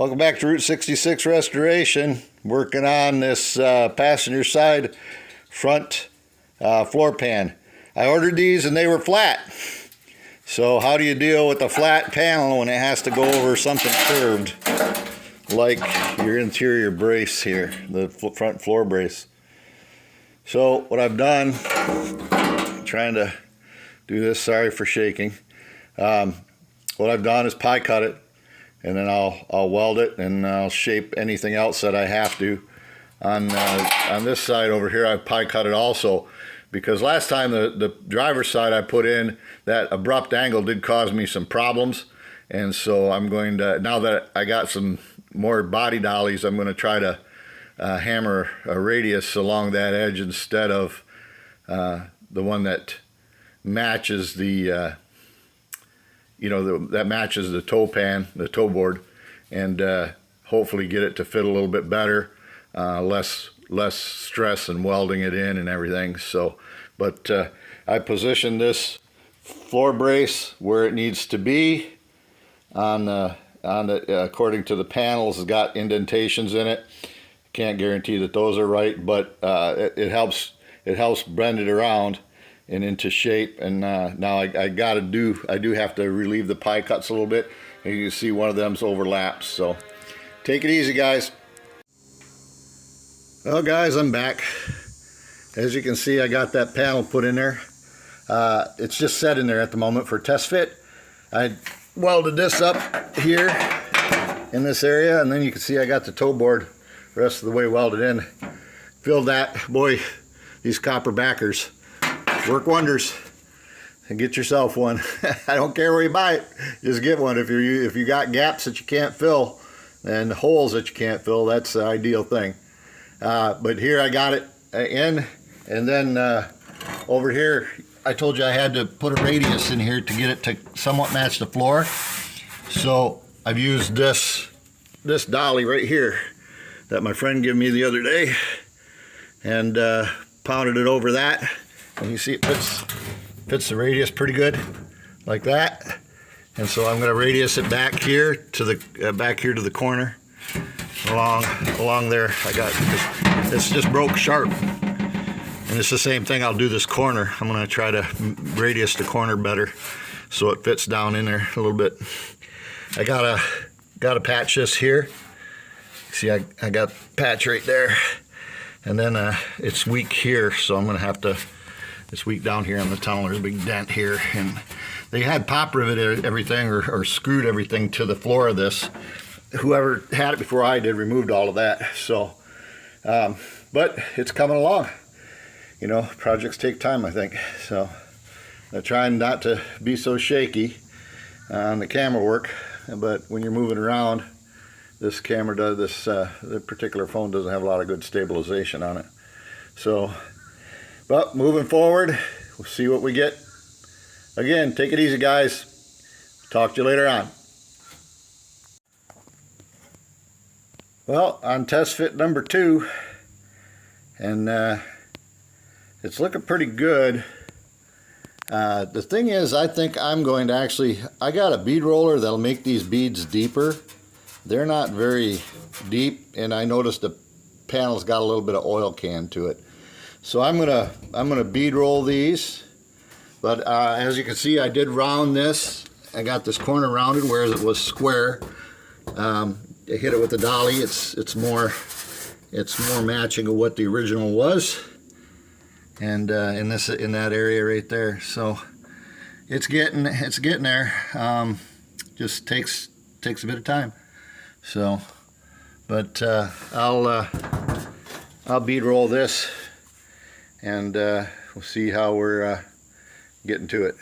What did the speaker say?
Welcome back to Route 66 Restoration. Working on this passenger side front floor pan. I ordered these and they were flat. So how do you deal with a flat panel when it has to go over something curved? Like your interior brace here, the front floor brace. So what I've done, trying to do this, sorry for shaking. What I've done is pie cut it, and then I'll weld it, and I'll shape anything else that I have to. On this side over here, I pie cut it also, because last time the driver's side I put in, that abrupt angle did cause me some problems, and so I'm going to, now that I got some more body dollies, I'm going to try to hammer a radius along that edge instead of the one that matches the that matches the toe pan, the toe board, and hopefully get it to fit a little bit better, less stress and welding it in and everything. So, but I positioned this floor brace where it needs to be on the according to the panels. It's got indentations in it. Can't guarantee that those are right, but it helps bend it around and into shape. And now I do have to relieve the pie cuts a little bit, and you can see one of them's overlaps. So take it easy, guys. Well, guys, I'm back. As you can see, I got that panel put in there. It's just set in there at the moment for test fit. I welded this up here in this area, and then you can see I got the toe board the rest of the way welded in. Filled that. Boy, these copper backers work wonders. And get yourself one. I don't care where you buy it, just get one. If you got gaps that you can't fill and holes that you can't fill, that's the ideal thing. But here I got it in, and then over here I told you I had to put a radius in here to get it to somewhat match the floor. So I've used this dolly right here that my friend gave me the other day, and pounded it over that, and you see it fits the radius pretty good like that. And so I'm going to radius it back here to the corner, along there. I got this just broke sharp, and it's the same thing. I'll do this corner. I'm going to try to radius the corner better so it fits down in there a little bit. I gotta patch this here. See, I got patch right there, and then it's weak here, so I'm gonna have to, it's weak down here on the tunnel. There's a big dent here, and they had pop riveted everything or screwed everything to the floor of this. Whoever had it before I did removed all of that. So but it's coming along. You know, projects take time, I think. So I'm trying not to be so shaky on the camera work, but when you're moving around, this camera does this, the particular phone doesn't have a lot of good stabilization on it. So, but moving forward, we'll see what we get. Again, take it easy, guys. Talk to you later on. Well, on test fit number 2, and it's looking pretty good. The thing is, I think I'm going to actually, I got a bead roller that'll make these beads deeper. They're not very deep, and I noticed the panel's got a little bit of oil can to it. So I'm gonna bead roll these. But as you can see, I did round this. I got this corner rounded, whereas it was square. I hit it with the dolly. It's more matching of what the original was, and in that area right there. So it's getting there. Just takes a bit of time. So, but I'll bead roll this, and we'll see how we're getting to it.